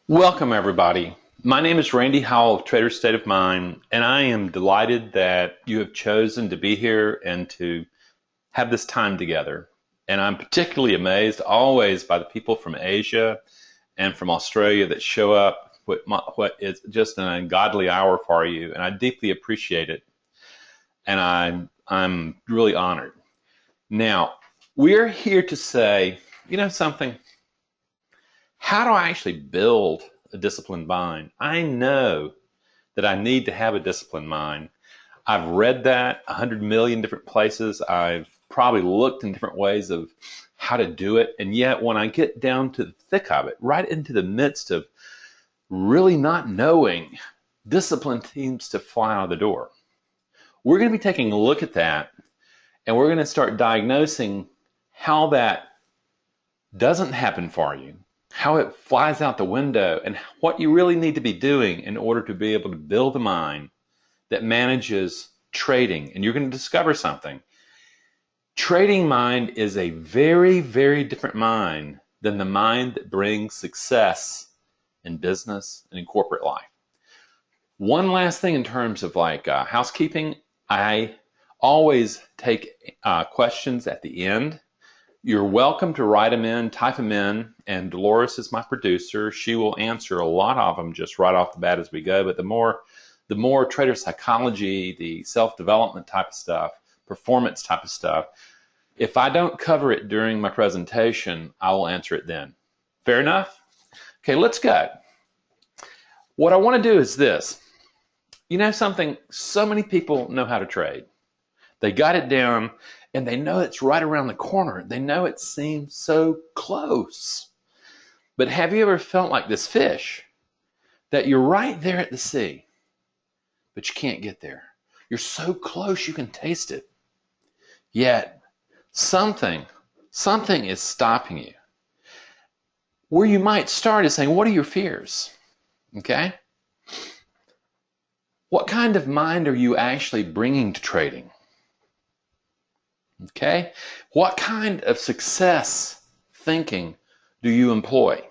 Welcome, everybody. My name is Randy Howell of Trader State of Mind, and I am delighted that you have chosen to be here and to have this time together. And I'm particularly amazed always by the people from Asia and from Australia that show up what is just an ungodly hour for you, and I deeply appreciate it. And I'm really honored. Now, we're here to say, you know something? How do I actually build a disciplined mind? I know that I need to have a disciplined mind. I've read that 100 million different places. I've probably looked in different ways of how to do it. And yet when I get down to the thick of it, right into the midst of really not knowing, discipline seems to fly out of the door. We're going to be taking a look at that, and we're going to start diagnosing how that doesn't happen for you, how it flies out the window, and what you really need to be doing in order to be able to build a mind that manages trading. And you're going to discover something. Trading mind is a very, very different mind than the mind that brings success in business and in corporate life. One last thing in terms of housekeeping, I always take questions at the end. You're welcome to write them in, type them in, and Dolores is my producer. She will answer a lot of them just right off the bat as we go. But the more trader psychology, the self-development type of stuff, performance type of stuff, if I don't cover it during my presentation, I will answer it then. Fair enough? Okay, let's go. What I want to do is this. You know something? So many people know how to trade. They got it down, and they know it's right around the corner. They know it seems so close. But have you ever felt like this fish, that you're right there at the sea, but you can't get there? You're so close you can taste it. Yet something is stopping you. Where you might start is saying, what are your fears? Okay? What kind of mind are you actually bringing to trading? Okay? What kind of success thinking do you employ?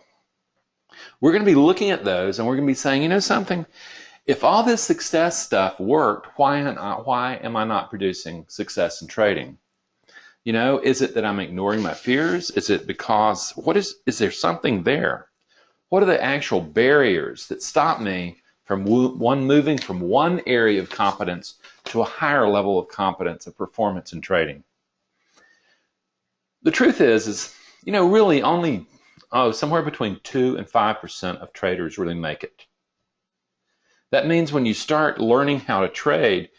We're going to be looking at those, and we're going to be saying, you know something? If all this success stuff worked, why am I not producing success in trading? You know, is it that I'm ignoring my fears? Is it because, is there something there? What are the actual barriers that stop me from moving from one area of competence to a higher level of competence of performance in trading? The truth is, you know, really only somewhere between 2 and 5% of traders really make it. That means when you start learning how to trade,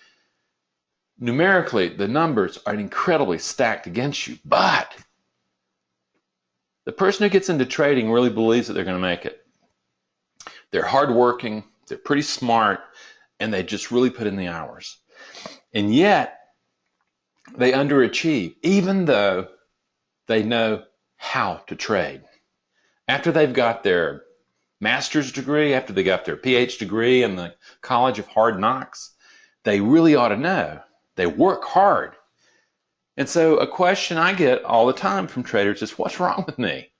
numerically, the numbers are incredibly stacked against you. But the person who gets into trading really believes that they're going to make it. They're hardworking, they're pretty smart, and they just really put in the hours. And yet, they underachieve, even though they know how to trade. After they've got their master's degree, after they got their PhD degree in the College of Hard Knocks, they really ought to know. They work hard. And so a question I get all the time from traders is, what's wrong with me?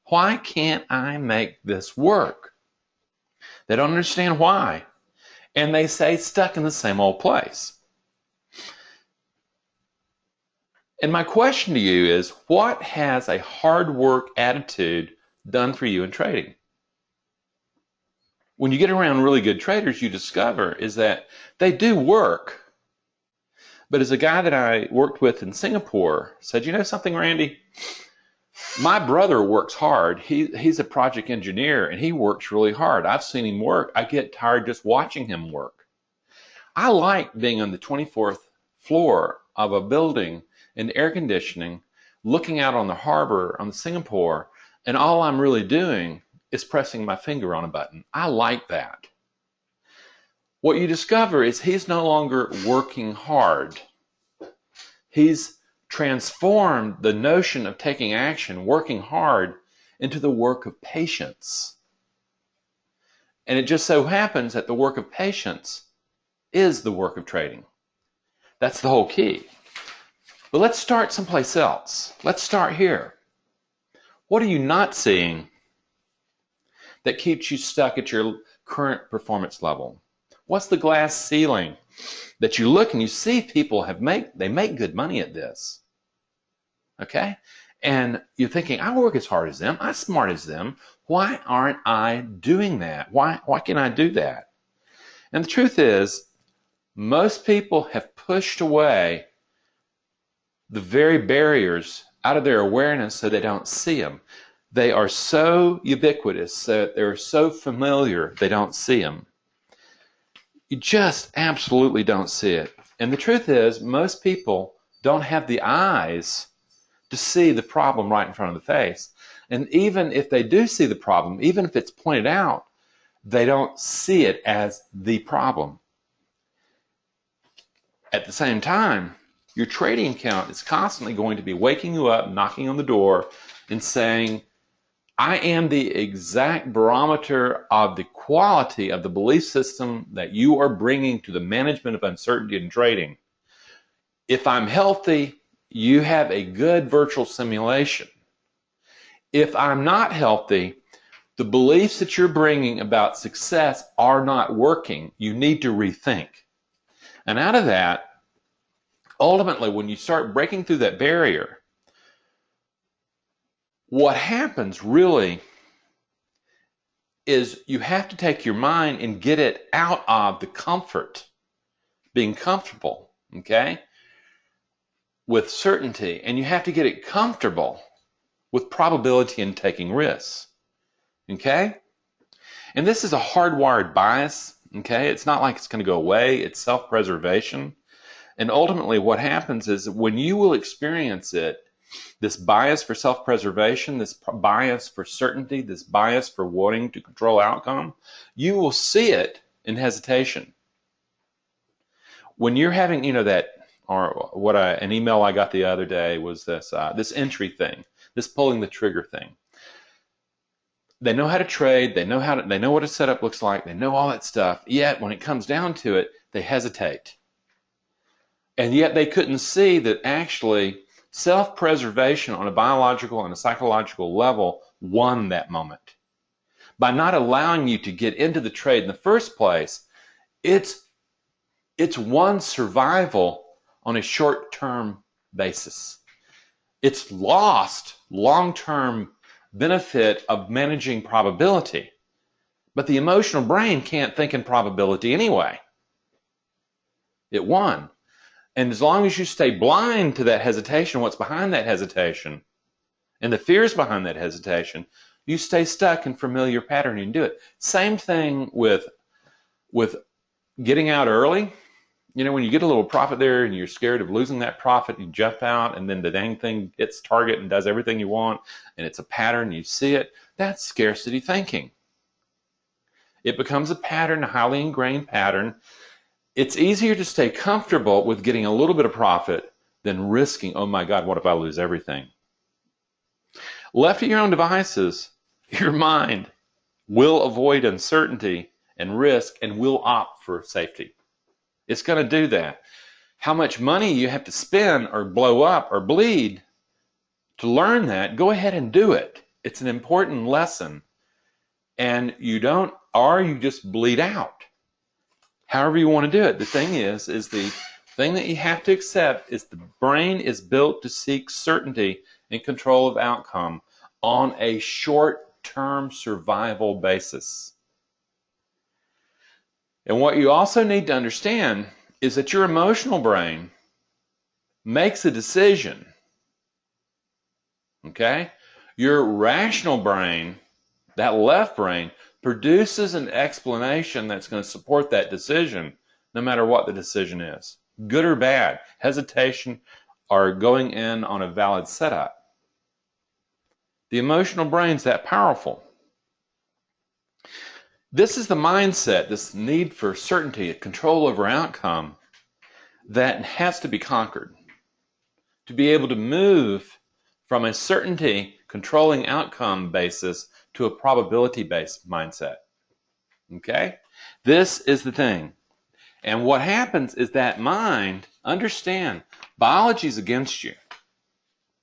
Why can't I make this work? They don't understand why. And they stay stuck in the same old place. And my question to you is, what has a hard work attitude done for you in trading? When you get around really good traders, you discover is that they do work. But as a guy that I worked with in Singapore said, you know something, Randy? My brother works hard. He's a project engineer, and he works really hard. I've seen him work. I get tired just watching him work. I like being on the 24th floor of a building in air conditioning, looking out on the harbor on Singapore, and all I'm really doing is pressing my finger on a button. I like that. What you discover is he's no longer working hard. He's transformed the notion of taking action, working hard, into the work of patience. And it just so happens that the work of patience is the work of trading. That's the whole key. But let's start someplace else. Let's start here. What are you not seeing that keeps you stuck at your current performance level? What's the glass ceiling that you look and you see people they make good money at this? Okay? And you're thinking, I work as hard as them, I'm smart as them. Why aren't I doing that? Why can't I do that? And the truth is, most people have pushed away the very barriers out of their awareness so they don't see them. They are so ubiquitous, they're so familiar, they don't see them. You just absolutely don't see it. And the truth is, most people don't have the eyes to see the problem right in front of the face. And even if they do see the problem, even if it's pointed out, they don't see it as the problem. At the same time, your trading account is constantly going to be waking you up, knocking on the door, and saying, I am the exact barometer of the quality of the belief system that you are bringing to the management of uncertainty in trading. If I'm healthy, you have a good virtual simulation. If I'm not healthy, the beliefs that you're bringing about success are not working. You need to rethink. And out of that, ultimately, when you start breaking through that barrier, what happens really is you have to take your mind and get it out of the comfort, being comfortable, okay, with certainty, and you have to get it comfortable with probability and taking risks, okay? And this is a hardwired bias, okay? It's not like it's going to go away. It's self-preservation. And ultimately what happens is when you will experience it, this bias for self-preservation, this bias for certainty, this bias for wanting to control outcome, you will see it in hesitation. When you're having, that, or an email I got the other day was this entry thing, this pulling the trigger thing. They know how to trade, they know what a setup looks like, they know all that stuff, yet when it comes down to it, they hesitate. And yet they couldn't see that actually self-preservation on a biological and a psychological level won that moment. By not allowing you to get into the trade in the first place, it's one survival on a short-term basis. It's lost long-term benefit of managing probability. But the emotional brain can't think in probability anyway. It won. And as long as you stay blind to that hesitation, what's behind that hesitation, and the fears behind that hesitation, you stay stuck in familiar pattern and do it. Same thing with getting out early. When you get a little profit there and you're scared of losing that profit, you jump out and then the dang thing hits target and does everything you want, and it's a pattern, you see it. That's scarcity thinking. It becomes a pattern, a highly ingrained pattern. It's easier to stay comfortable with getting a little bit of profit than risking, oh my God, what if I lose everything? Left to your own devices, your mind will avoid uncertainty and risk and will opt for safety. It's going to do that. How much money you have to spend or blow up or bleed to learn that, go ahead and do it. It's an important lesson. And you just bleed out. However you want to do it. The thing is the thing that you have to accept is the brain is built to seek certainty and control of outcome on a short-term survival basis. And what you also need to understand is that your emotional brain makes a decision. Okay? Your rational brain, that left brain, produces an explanation that's going to support that decision, no matter what the decision is, good or bad, hesitation, or going in on a valid setup. The emotional brain's that powerful. This is the mindset, this need for certainty, control over outcome, that has to be conquered. To be able to move from a certainty, controlling outcome basis to a probability-based mindset. Okay? This is the thing. And what happens is that mind, understand, biology is against you.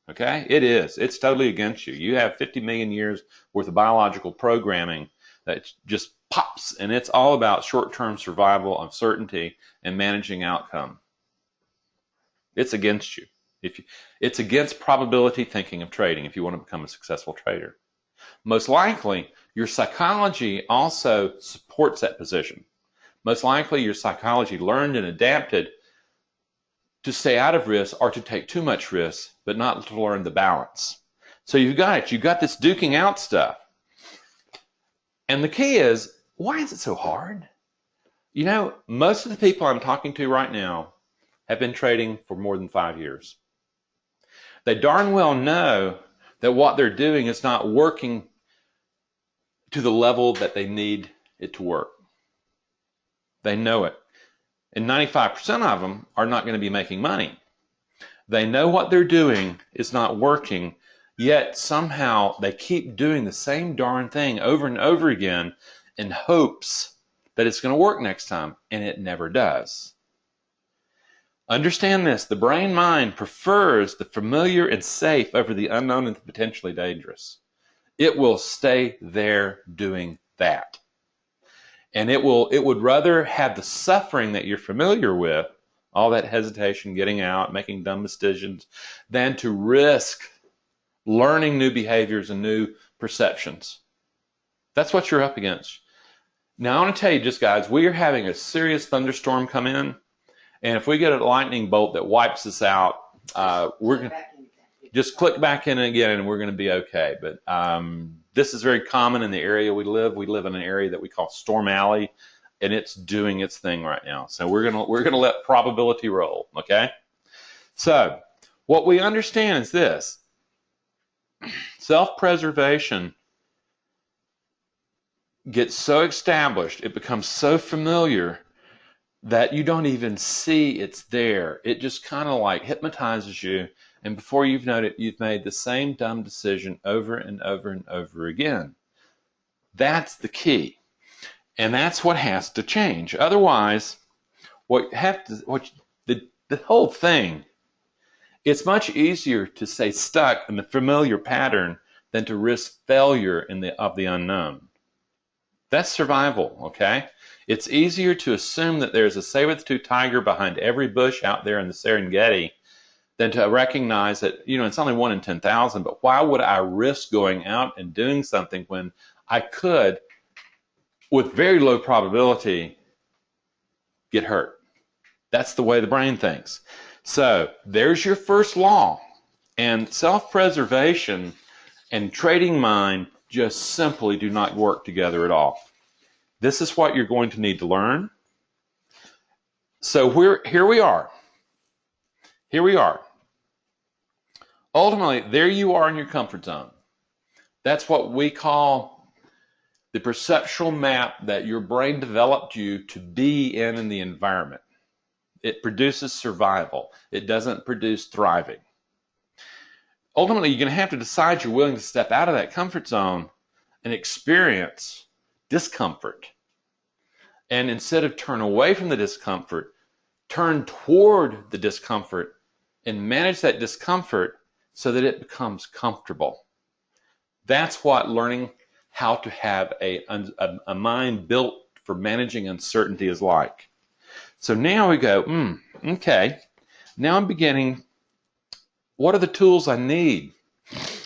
Okay? It is. It's totally against you. You have 50 million years worth of biological programming that just pops, and it's all about short-term survival, uncertainty, and managing outcome. It's against you. It's against probability thinking of trading if you want to become a successful trader. Most likely, your psychology also supports that position. Most likely, your psychology learned and adapted to stay out of risk or to take too much risk, but not to learn the balance. So you've got it. You've got this duking out stuff. And the key is, why is it so hard? You know, most of the people I'm talking to right now have been trading for more than 5 years. They darn well know that what they're doing is not working to the level that they need it to work. They know it. And 95% of them are not going to be making money. They know what they're doing is not working, yet somehow they keep doing the same darn thing over and over again in hopes that it's going to work next time, and it never does. Understand this, the brain mind prefers the familiar and safe over the unknown and the potentially dangerous. It will stay there doing that. And it would rather have the suffering that you're familiar with, all that hesitation, getting out, making dumb decisions, than to risk learning new behaviors and new perceptions. That's what you're up against. Now, I want to tell you just, guys, we are having a serious thunderstorm come in, and if we get a lightning bolt that wipes us out, we're going to just click back in again, and we're going to be okay. But this is very common in the area we live. We live in an area that we call Storm Alley, and it's doing its thing right now. So we're gonna let probability roll, okay? So what we understand is this: self-preservation gets so established, it becomes so familiar that you don't even see it's there. It just kind of like hypnotizes you, and before you've known it, you've made the same dumb decision over and over and over again. That's the key, and that's what has to change. Otherwise, the whole thing, it's much easier to stay stuck in the familiar pattern than to risk failure of the unknown. That's survival, okay? It's easier to assume that there's a saber-tooth tiger behind every bush out there in the Serengeti than to recognize that, it's only 1 in 10,000, but why would I risk going out and doing something when I could, with very low probability, get hurt? That's the way the brain thinks. So there's your first law. And self-preservation and trading mind just simply do not work together at all. This is what you're going to need to learn. So here we are. Here we are. Ultimately, there you are in your comfort zone. That's what we call the perceptual map that your brain developed you to be in the environment. It produces survival. It doesn't produce thriving. Ultimately, you're going to have to decide you're willing to step out of that comfort zone and experience discomfort. And instead of turn away from the discomfort, turn toward the discomfort and manage that discomfort so that it becomes comfortable. That's what learning how to have a mind built for managing uncertainty is like. So now we go, okay, now I'm beginning, what are the tools I need?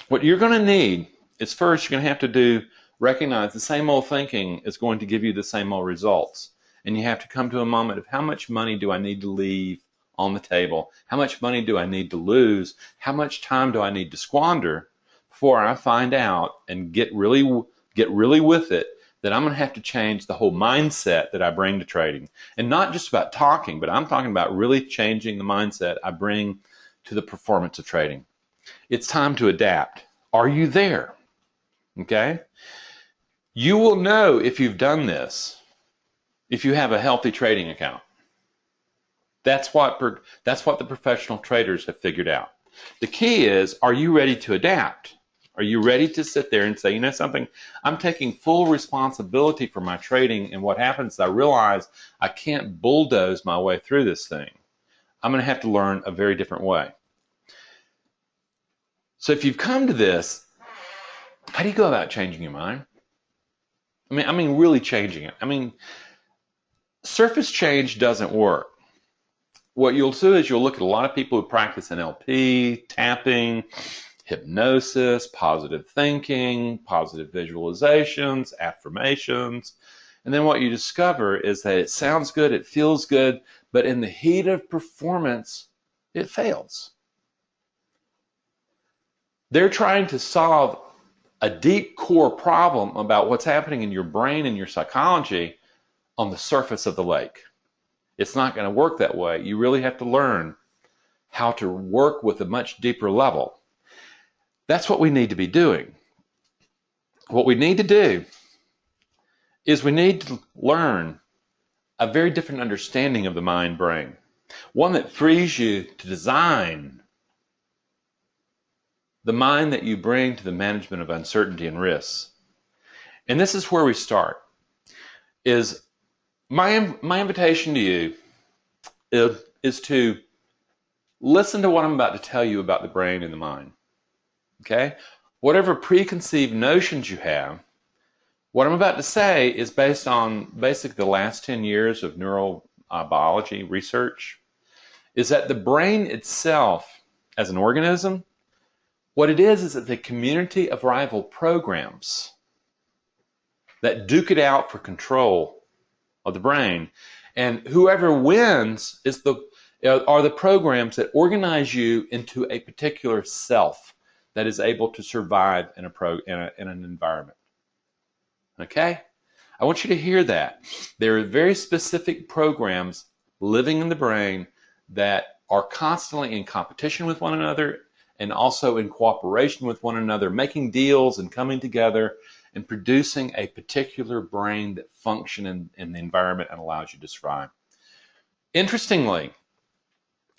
What you're going to need is first you're going to have to recognize the same old thinking is going to give you the same old results. And you have to come to a moment of how much money do I need to leave on the table? How much money do I need to lose? How much time do I need to squander before I find out and get really with it that I'm going to have to change the whole mindset that I bring to trading? And not just about talking, but I'm talking about really changing the mindset I bring to the performance of trading. It's time to adapt. Are you there? Okay? You will know if you've done this if you have a healthy trading account. That's what the professional traders have figured out. The key is, are you ready to adapt? Are you ready to sit there and say, you know something, I'm taking full responsibility for my trading, and what happens is I realize I can't bulldoze my way through this thing. I'm going to have to learn a very different way. So if you've come to this, how do you go about changing your mind? I mean, really changing it. I mean, surface change doesn't work. What you'll do is you'll look at a lot of people who practice NLP, tapping, hypnosis, positive thinking, positive visualizations, affirmations. And then what you discover is that it sounds good, it feels good, but in the heat of performance, it fails. They're trying to solve a deep core problem about what's happening in your brain and your psychology on the surface of the lake. It's not going to work that way. You really have to learn how to work with a much deeper level. That's what we need to be doing. What we need to do is we need to learn a very different understanding of the mind-brain, one that frees you to design the mind that you bring to the management of uncertainty and risks. And this is where we start. Is my invitation to you is to listen to what I'm about to tell you about the brain and the mind. Okay? Whatever preconceived notions you have, what I'm about to say is based on basically the last 10 years of neurobiology research, is that the brain itself, as an organism, what it is it's a community of rival programs that duke it out for control of the brain. And whoever wins are the programs that organize you into a particular self that is able to survive in an environment. Okay? I want you to hear that. There are very specific programs living in the brain that are constantly in competition with one another and also in cooperation with one another, making deals and coming together and producing a particular brain that functions in the environment and allows you to survive. Interestingly,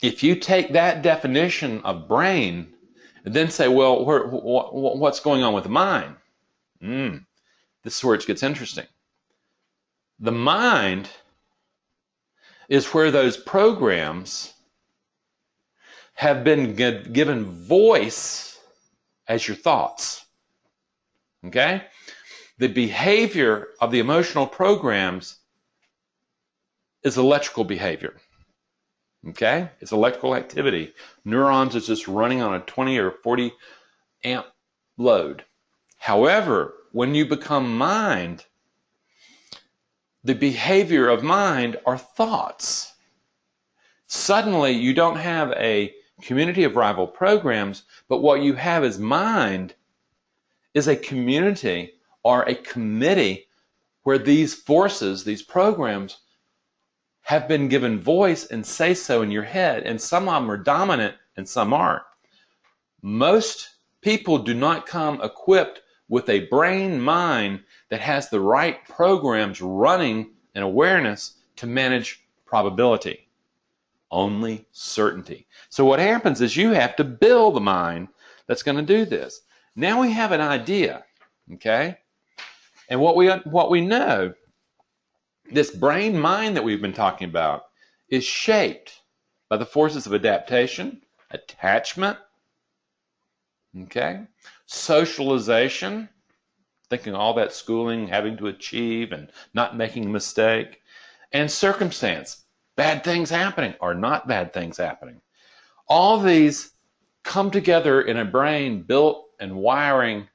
if you take that definition of brain and then say, well, what's going on with the mind? This is where it gets interesting. The mind is where those programs have been given voice as your thoughts. Okay? The behavior of the emotional programs is electrical behavior. Okay? It's electrical activity. Neurons is just running on a 20 or 40 amp load. However, when you become mind, the behavior of mind are thoughts. Suddenly, you don't have a community of rival programs, but what you have as mind is a community or a committee where these forces, these programs, have been given voice and say so in your head, and some of them are dominant and some aren't. Most people do not come equipped with a brain mind that has the right programs running and awareness to manage probability. Only certainty. So what happens is you have to build the mind that's going to do this. Now we have an idea, okay? And what we know, this brain mind that we've been talking about is shaped by the forces of adaptation, attachment, okay? Socialization, thinking all that schooling, having to achieve and not making a mistake, and circumstance, bad things happening or not bad things happening. All these come together in a brain built and wiring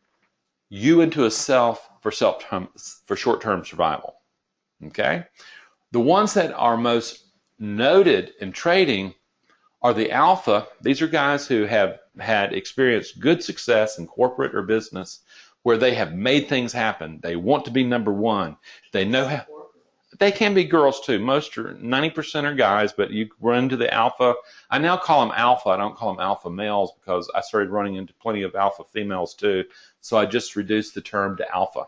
you into a self for short-term survival. Okay? The ones that are most noted in trading are the alpha. These are guys who have had experienced good success in corporate or business where they have made things happen. They want to be number one. They know how. They can be girls too. 90% are guys, but you run into the alpha. I now call them alpha. I don't call them alpha males because I started running into plenty of alpha females too. So I just reduced the term to alpha.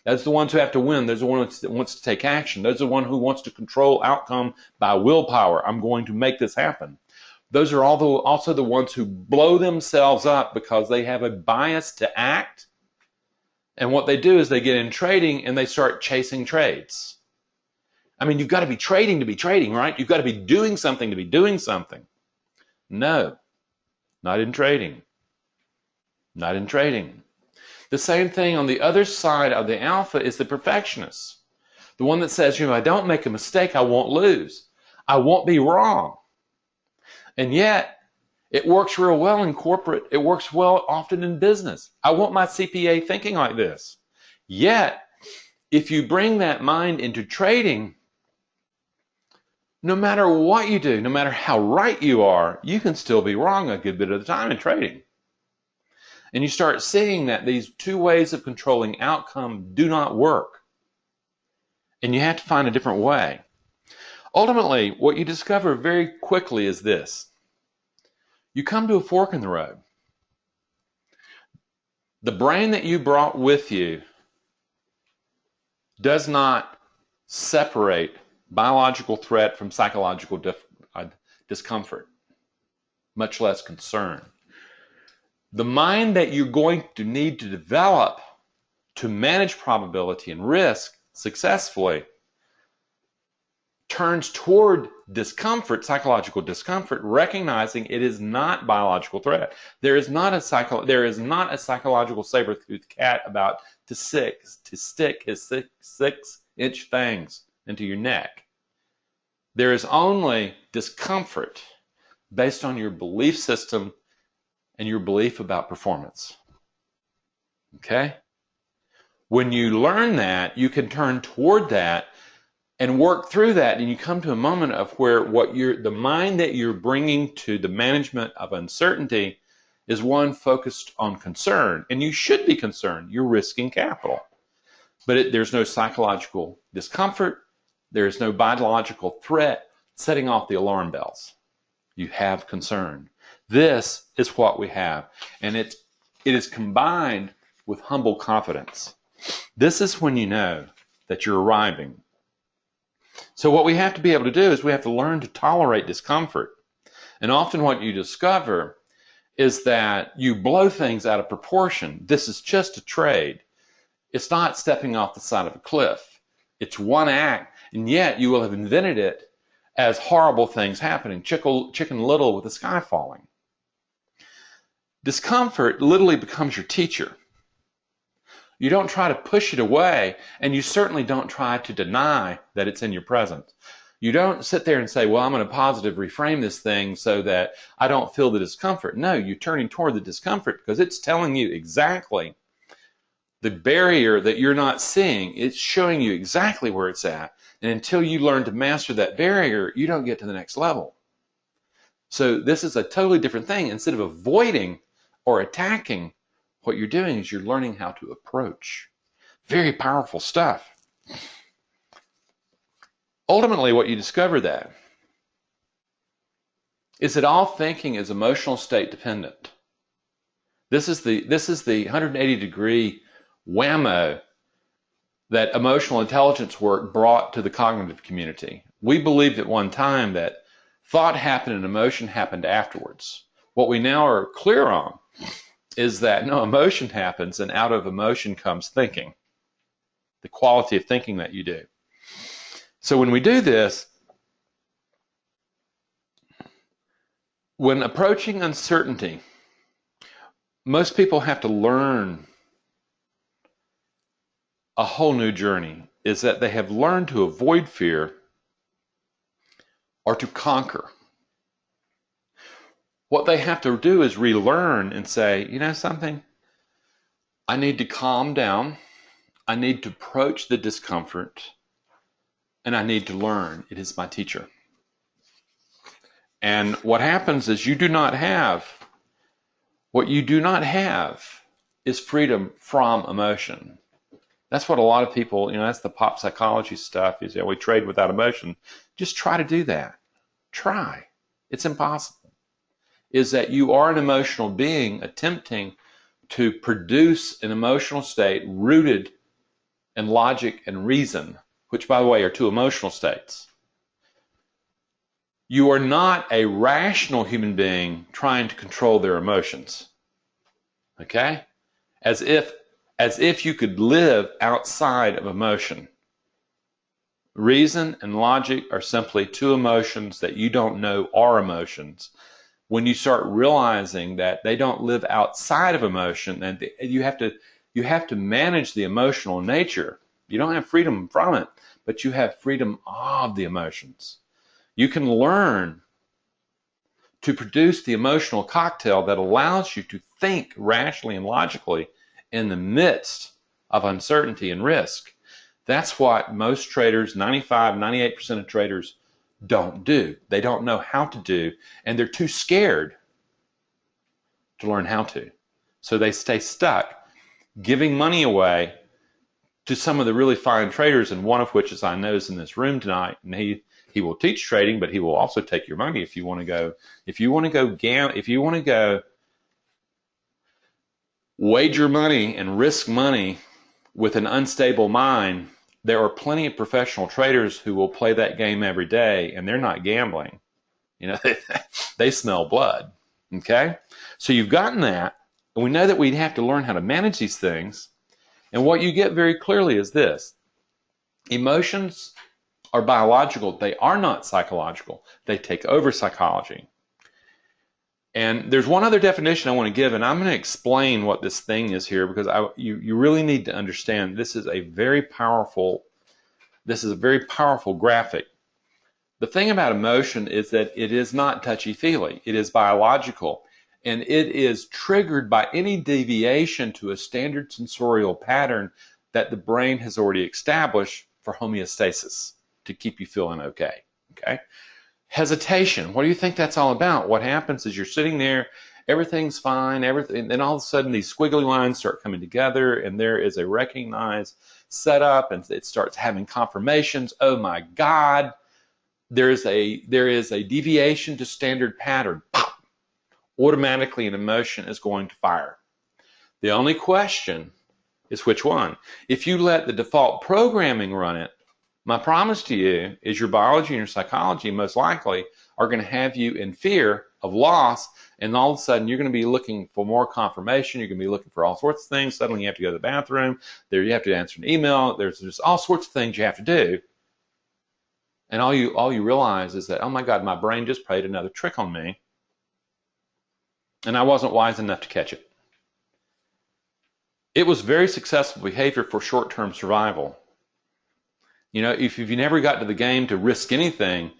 Those are the ones who have to win. Those are the ones that wants to take action. Those are the one who wants to control outcome by willpower. I'm going to make this happen. Those are also the ones who blow themselves up because they have a bias to act. And what they do is they get in trading and they start chasing trades. I mean, you've got to be trading to be trading, right? You've got to be doing something to be doing something. No, not in trading. Not in trading. The same thing on the other side of the alpha is the perfectionist. The one that says, if I don't make a mistake, I won't lose. I won't be wrong. And yet, it works real well in corporate. It works well often in business. I want my CPA thinking like this. Yet, if you bring that mind into trading, no matter what you do, no matter how right you are, you can still be wrong a good bit of the time in trading. And you start seeing that these two ways of controlling outcome do not work. And you have to find a different way. Ultimately, what you discover very quickly is this. You come to a fork in the road. The brain that you brought with you does not separate biological threat from psychological discomfort, much less concern. The mind that you're going to need to develop to manage probability and risk successfully turns toward discomfort, psychological discomfort, recognizing it is not biological threat. There is not a psychological saber-toothed cat about to stick his six-inch fangs into your neck. There is only discomfort based on your belief system and your belief about performance. Okay? When you learn that, you can turn toward that and work through that, and you come to a moment of where the mind that you're bringing to the management of uncertainty is one focused on concern. And you should be concerned. You're risking capital. But there's no psychological discomfort. There's no biological threat setting off the alarm bells. You have concern. This is what we have. And it is combined with humble confidence. This is when you know that you're arriving. So what we have to be able to do is we have to learn to tolerate discomfort. And often what you discover is that you blow things out of proportion. This is just a trade. It's not stepping off the side of a cliff. It's one act, and yet you will have invented it as horrible things happening, Chicken Little with the sky falling. Discomfort literally becomes your teacher. You don't try to push it away, and you certainly don't try to deny that it's in your presence. You don't sit there and say, well, I'm going to positive reframe this thing so that I don't feel the discomfort. No, you're turning toward the discomfort because it's telling you exactly the barrier that you're not seeing. It's showing you exactly where it's at. And until you learn to master that barrier, you don't get to the next level. So this is a totally different thing. Instead of avoiding or attacking, what you're doing is you're learning how to approach. Very powerful stuff. Ultimately, what you discover that is that all thinking is emotional state dependent. This is the 180-degree whammo that emotional intelligence work brought to the cognitive community. We believed at one time that thought happened and emotion happened afterwards. What we now are clear on is that no, emotion happens, and out of emotion comes thinking, the quality of thinking that you do. So when we do this, when approaching uncertainty, most people have to learn a whole new journey, is that they have learned to avoid fear or to conquer. What they have to do is relearn and say, you know something? I need to calm down. I need to approach the discomfort. And I need to learn. It is my teacher. And what happens is what you do not have is freedom from emotion. That's what a lot of people, that's the pop psychology stuff, is we trade without emotion. Just try to do that. Try. It's impossible. Is that you are an emotional being attempting to produce an emotional state rooted in logic and reason, which, by the way, are two emotional states. You are not a rational human being trying to control their emotions. Okay? As if you could live outside of emotion. Reason and logic are simply two emotions that you don't know are emotions. When you start realizing that they don't live outside of emotion, and you have to You have to manage the emotional nature. You don't have freedom from it, but you have freedom of the emotions. You can learn to produce the emotional cocktail that allows you to think rationally and logically in the midst of uncertainty and risk. That's what most traders, 95, 98% of traders, don't do. They don't know how to do, and they're too scared to learn how to. So they stay stuck, giving money away to some of the really fine traders, and one of which, as I know, is in this room tonight, and he will teach trading, but he will also take your money if you want to go. If you want to go wager money and risk money with an unstable mind, there are plenty of professional traders who will play that game every day, and they're not gambling. You know, they smell blood. Okay, so you've gotten that, and we know that we have to learn how to manage these things. And what you get very clearly is this: emotions are biological. They are not psychological. They take over psychology. And there's one other definition I want to give, and I'm going to explain what this thing is here, because you really need to understand this is a very powerful graphic. The thing about emotion is that it is not touchy-feely. It is biological, and it is triggered by any deviation to a standard sensorial pattern that the brain has already established for homeostasis, to keep you feeling okay. Okay? Hesitation. What do you think that's all about? What happens is you're sitting there, everything's fine, everything, and then all of a sudden these squiggly lines start coming together, and there is a recognized setup, and it starts having confirmations. Oh my God, there is a deviation to standard pattern. Pop! Automatically an emotion is going to fire. The only question is which one. If you let the default programming run it, my promise to you is your biology and your psychology most likely are going to have you in fear of loss, and all of a sudden you're going to be looking for more confirmation. You're going to be looking for all sorts of things. Suddenly you have to go to the bathroom. There you have to answer an email. There's just all sorts of things you have to do. And all you realize is that, oh my God, my brain just played another trick on me, and I wasn't wise enough to catch it. It was very successful behavior for short-term survival. You know, if you've never got to the game to risk anything,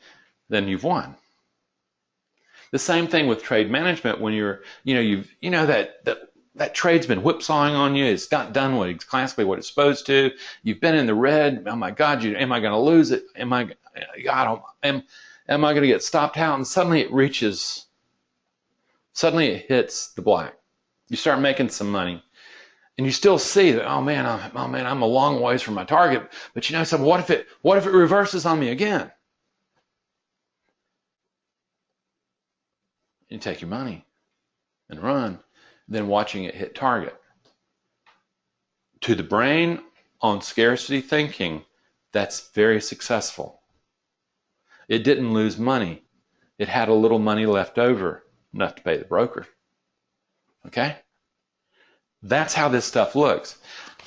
then you've won. The same thing with trade management. When that trade's been whipsawing on you, it's not done classically what it's supposed to. You've been in the red. Oh my God, am I going to lose it? Am I going to get stopped out? And suddenly it hits the black. You start making some money. And you still see that, oh man, I'm a long ways from my target. But you know something, what if it reverses on me again? You take your money and run, then watching it hit target. To the brain on scarcity thinking, that's very successful. It didn't lose money. It had a little money left over, enough to pay the broker. Okay? That's how this stuff looks.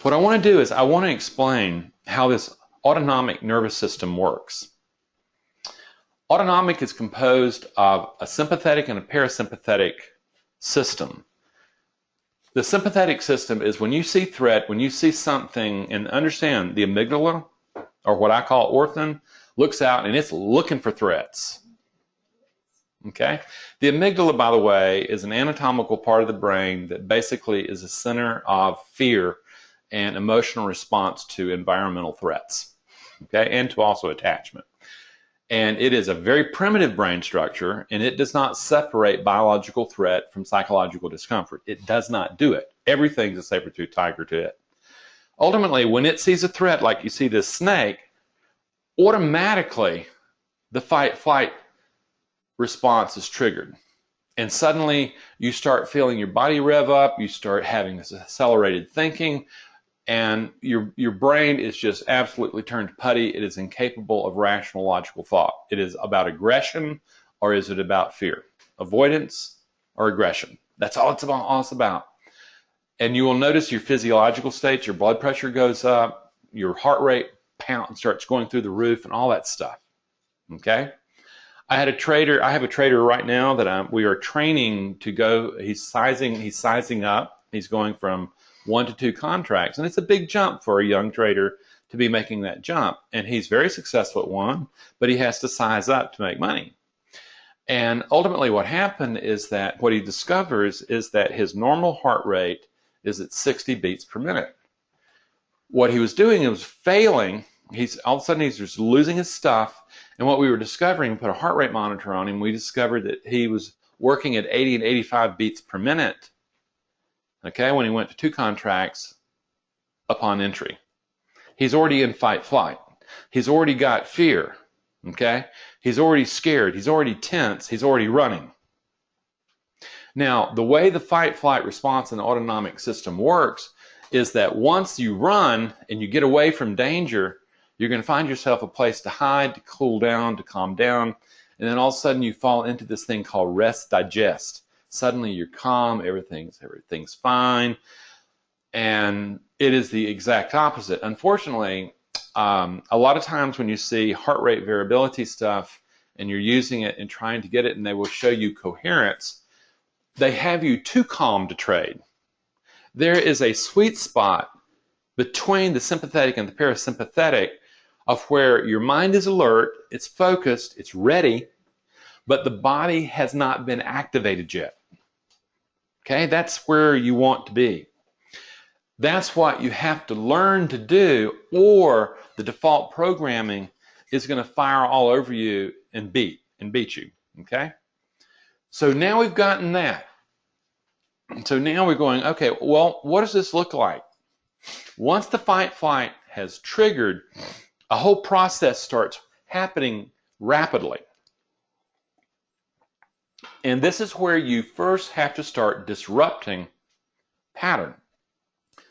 What I want to do is I want to explain how this autonomic nervous system works. Autonomic is composed of a sympathetic and a parasympathetic system. The sympathetic system is when you see threat, when you see something, and understand the amygdala, or what I call orphan, looks out and it's looking for threats. Okay? The amygdala, by the way, is an anatomical part of the brain that basically is a center of fear and emotional response to environmental threats, okay, and to also attachment. And it is a very primitive brain structure, and it does not separate biological threat from psychological discomfort. It does not do it. Everything's a saber-toothed tiger to it. Ultimately, when it sees a threat, like you see this snake, automatically the fight-flight response is triggered. And suddenly you start feeling your body rev up, you start having this accelerated thinking, and your brain is just absolutely turned putty. It is incapable of rational, logical thought. It is about aggression, or is it about fear? Avoidance or aggression? That's all it's about. And you will notice your physiological states, your blood pressure goes up, your heart rate starts going through the roof, and all that stuff. Okay? I have a trader right now that we are training to go. He's sizing up. He's going from 1 to 2 contracts. And it's a big jump for a young trader to be making that jump. And he's very successful at one, but he has to size up to make money. And ultimately what happened is that what he discovers is that his normal heart rate is at 60 beats per minute. What he was doing, it was failing. All of a sudden he's just losing his stuff. And what we were discovering, we put a heart rate monitor on him, we discovered that he was working at 80 and 85 beats per minute, okay, when he went to 2 contracts upon entry. He's already in fight flight. He's already got fear, okay? He's already scared. He's already tense. He's already running. Now, the way the fight flight response in the autonomic system works is that once you run and you get away from danger, you're going to find yourself a place to hide, to cool down, to calm down, and then all of a sudden you fall into this thing called rest digest. Suddenly you're calm, everything's fine, and it is the exact opposite. Unfortunately, a lot of times when you see heart rate variability stuff and you're using it and trying to get it and they will show you coherence, they have you too calm to trade. There is a sweet spot between the sympathetic and the parasympathetic of where your mind is alert, it's focused, it's ready, but the body has not been activated yet. Okay, that's where you want to be. That's what you have to learn to do, or the default programming is going to fire all over you and beat you. Okay? So now we've gotten that. So now we're going, okay, well, what does this look like? Once the fight flight has triggered, a whole process starts happening rapidly. And this is where you first have to start disrupting pattern.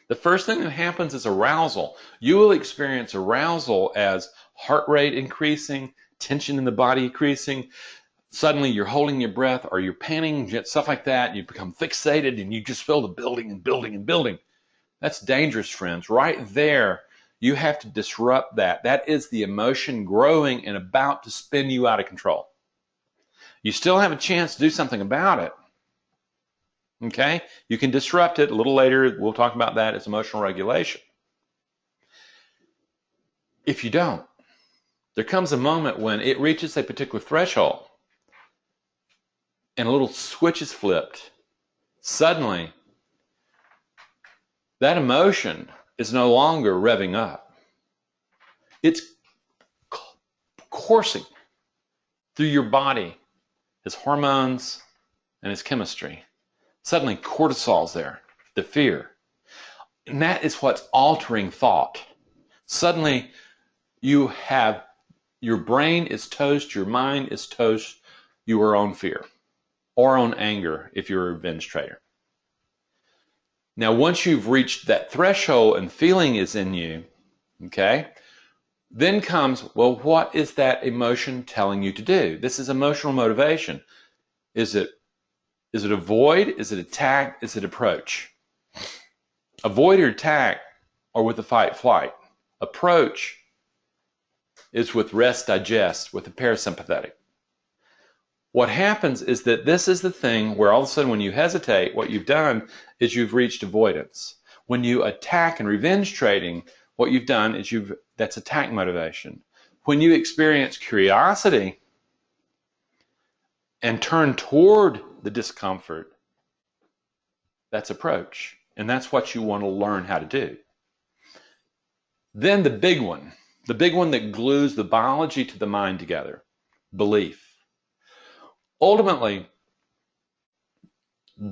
The first thing that happens is arousal. You will experience arousal as heart rate increasing, tension in the body increasing. Suddenly you're holding your breath or you're panting, stuff like that. You become fixated and you just feel the building and building and building. That's dangerous, friends. Right there, you have to disrupt that. That is the emotion growing and about to spin you out of control. You still have a chance to do something about it. Okay? You can disrupt it. A little later, we'll talk about that as emotional regulation. If you don't, there comes a moment when it reaches a particular threshold and a little switch is flipped. Suddenly, that emotion is no longer revving up. It's coursing through your body, its hormones and its chemistry. Suddenly cortisol's there, the fear. And that is what's altering thought. Suddenly your brain is toast, your mind is toast, you are on fear or on anger if you're a revenge trader. Now, once you've reached that threshold and feeling is in you, okay, then comes, well, what is that emotion telling you to do? This is emotional motivation. Is it avoid? Is it attack? Is it approach? Avoid or attack are with the fight flight. Approach is with rest digest, with the parasympathetic. What happens is that this is the thing where all of a sudden when you hesitate, what you've done is you've reached avoidance. When you attack and revenge trading, what you've done is that's attack motivation. When you experience curiosity and turn toward the discomfort, that's approach. And that's what you want to learn how to do. Then the big one that glues the biology to the mind together, belief. Ultimately,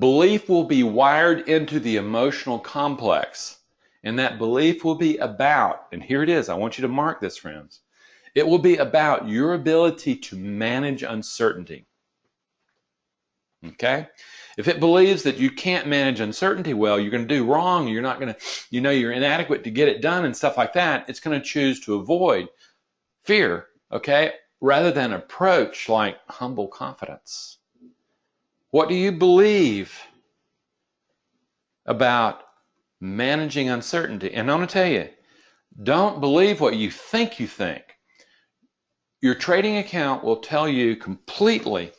belief will be wired into the emotional complex, and that belief will be about, and here it is, I want you to mark this, friends, it will be about your ability to manage uncertainty. Okay? If it believes that you can't manage uncertainty well, you're going to do wrong, you're not going to, you're inadequate to get it done and stuff like that, it's going to choose to avoid fear, okay, rather than approach like humble confidence. What do you believe about managing uncertainty? And I'm going to tell you, don't believe what you think you think. Your trading account will tell you completely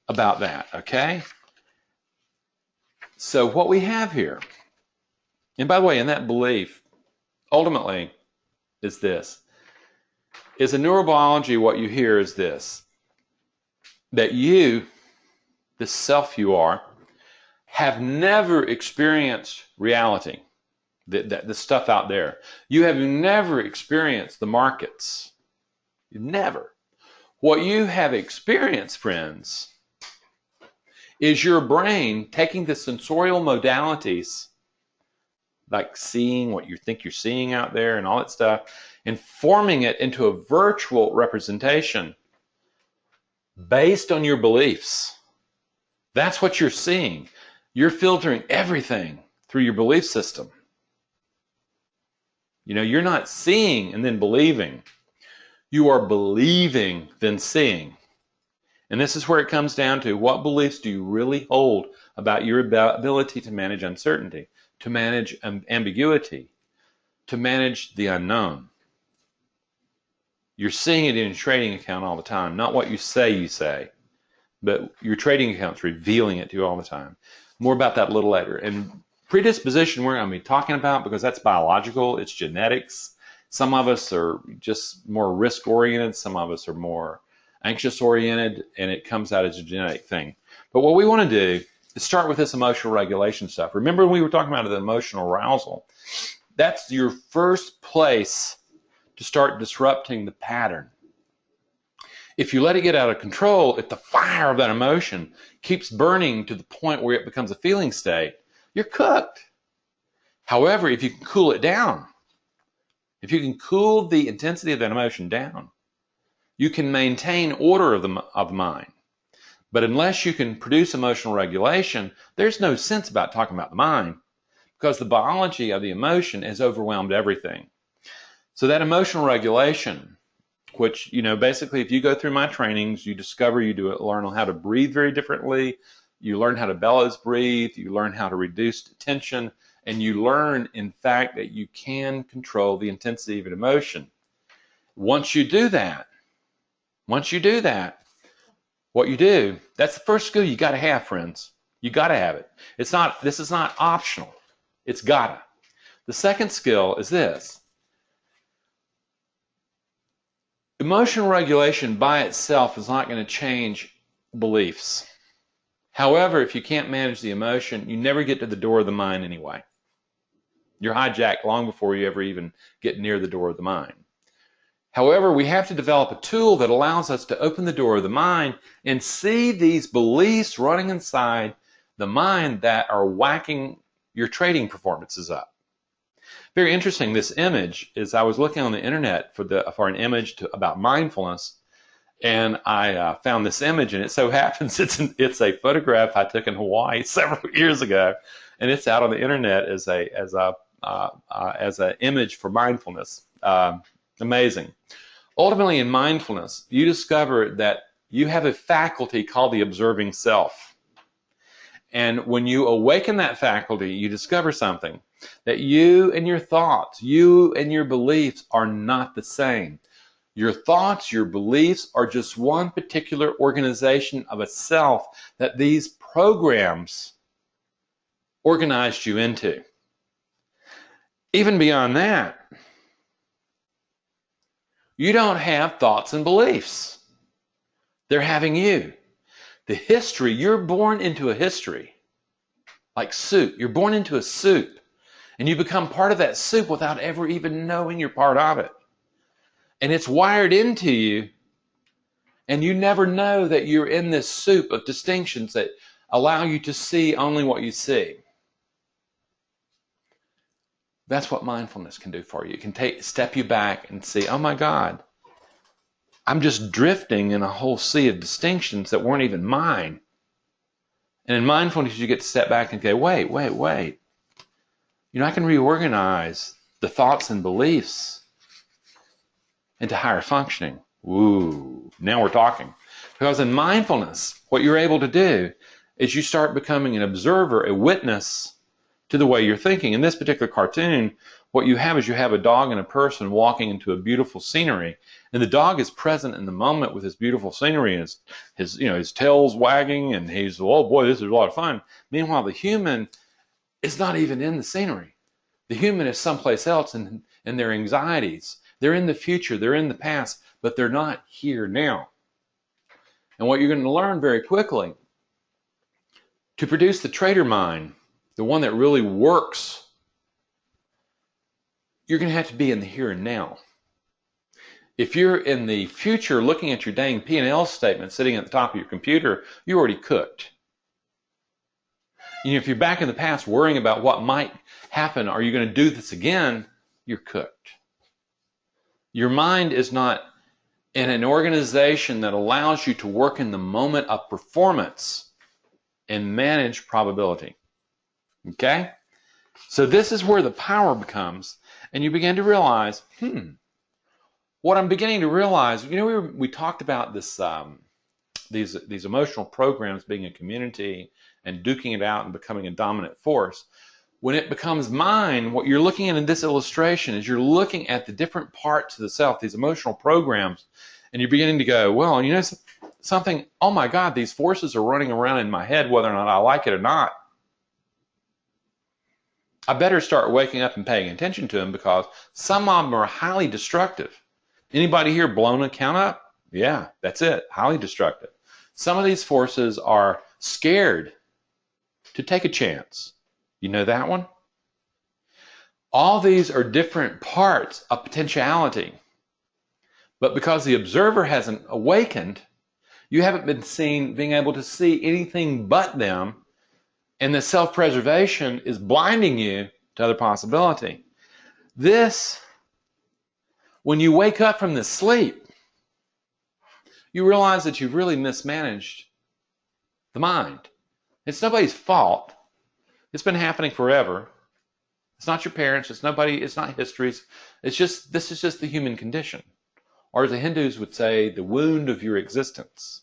about that, okay? So what we have here And by the way, in that belief, ultimately, is this. Is in neurobiology, what you hear is this, that you, the self you are, have never experienced reality, the stuff out there. You have never experienced the markets. Never. What you have experienced, friends, is your brain taking the sensorial modalities, like seeing what you think you're seeing out there and all that stuff, and forming it into a virtual representation based on your beliefs. That's what you're seeing. You're filtering everything through your belief system. You know, you're not seeing and then believing. You are believing, then seeing. And this is where it comes down to, what beliefs do you really hold about your ability to manage uncertainty, to manage ambiguity, to manage the unknown? You're seeing it in your trading account all the time, not what you say, but your trading account's revealing it to you all the time. More about that a little later. And predisposition we're going to be talking about, because that's biological, it's genetics. Some of us are just more risk-oriented, some of us are more anxious-oriented, and it comes out as a genetic thing. But what we want to do is start with this emotional regulation stuff. Remember when we were talking about the emotional arousal? That's your first place to start disrupting the pattern. If you let it get out of control, if the fire of that emotion keeps burning to the point where it becomes a feeling state, you're cooked. However, if you can cool it down, if you can cool the intensity of that emotion down, you can maintain order of the mind. But unless you can produce emotional regulation, there's no sense about talking about the mind, because the biology of the emotion has overwhelmed everything. So that emotional regulation, which, you know, basically if you go through my trainings, you discover learn how to breathe very differently. You learn how to bellows breathe. You learn how to reduce tension. And you learn, in fact, that you can control the intensity of an emotion. Once you do that, what you do, that's the first skill you got to have, friends. You got to have it. This is not optional. It's gotta. The second skill is this. Emotional regulation by itself is not going to change beliefs. However, if you can't manage the emotion, you never get to the door of the mind anyway. You're hijacked long before you ever even get near the door of the mind. However, we have to develop a tool that allows us to open the door of the mind and see these beliefs running inside the mind that are whacking your trading performances up. Very interesting, this image is, I was looking on the internet for an image about mindfulness, and I found this image, and it so happens it's a photograph I took in Hawaii several years ago, and it's out on the internet as an image for mindfulness. Amazing. Ultimately, in mindfulness, you discover that you have a faculty called the observing self. And when you awaken that faculty, you discover something, that you and your thoughts, you and your beliefs are not the same. Your thoughts, your beliefs are just one particular organization of a self that these programs organized you into. Even beyond that, you don't have thoughts and beliefs. They're having you. The history, you're born into a history, like soup. You're born into a soup, and you become part of that soup without ever even knowing you're part of it. And it's wired into you, and you never know that you're in this soup of distinctions that allow you to see only what you see. That's what mindfulness can do for you. It can step you back and see, oh my God, I'm just drifting in a whole sea of distinctions that weren't even mine. And in mindfulness, you get to step back and go, wait. You know, I can reorganize the thoughts and beliefs into higher functioning. Ooh, now we're talking. Because in mindfulness, what you're able to do is you start becoming an observer, a witness to the way you're thinking. In this particular cartoon, what you have is you have a dog and a person walking into a beautiful scenery, and the dog is present in the moment with this beautiful scenery, and his tail's wagging, and he's, oh boy, this is a lot of fun. Meanwhile, the human is not even in the scenery. The human is someplace else in their anxieties. They're in the future, they're in the past, but they're not here now. And what you're going to learn very quickly, to produce the trader mind, the one that really works, you're going to have to be in the here and now. If you're in the future looking at your dang P&L statement sitting at the top of your computer, you're already cooked. If you're back in the past worrying about what might happen, are you going to do this again, you're cooked. Your mind is not in an organization that allows you to work in the moment of performance and manage probability. Okay? So this is where the power becomes, and you begin to realize, what I'm beginning to realize, we talked about this, these emotional programs being a community and duking it out and becoming a dominant force. When it becomes mine, what you're looking at in this illustration is you're looking at the different parts of the self, these emotional programs, and you're beginning to go, well, something, oh my God, these forces are running around in my head whether or not I like it or not. I better start waking up and paying attention to them, because some of them are highly destructive. Anybody here blown an account up? Yeah, that's it, highly destructive. Some of these forces are scared to take a chance. You know that one? All these are different parts of potentiality. But because the observer hasn't awakened, you haven't been being able to see anything but them, and the self-preservation is blinding you to other possibility. This, when you wake up from this sleep, you realize that you've really mismanaged the mind. It's nobody's fault. It's been happening forever. It's not your parents, it's nobody, it's not histories. This is just the human condition. Or as the Hindus would say, the wound of your existence.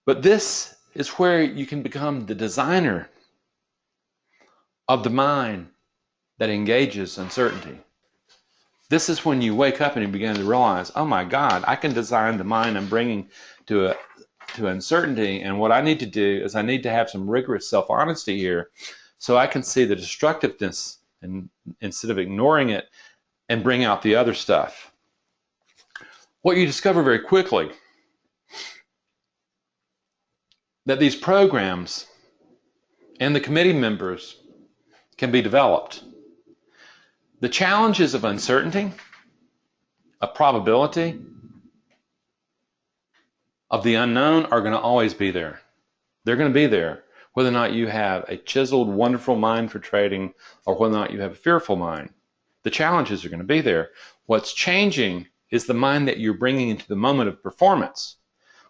But this is where you can become the designer of the mind that engages uncertainty. This is when you wake up and you begin to realize, oh my God, I can design the mind I'm bringing to uncertainty, and what I need to do is I need to have some rigorous self-honesty here so I can see the destructiveness and instead of ignoring it and bring out the other stuff. What you discover very quickly, that these programs and the committee members can be developed. The challenges of uncertainty, of probability, of the unknown are going to always be there. They're going to be there, whether or not you have a chiseled, wonderful mind for trading or whether or not you have a fearful mind. The challenges are going to be there. What's changing is the mind that you're bringing into the moment of performance.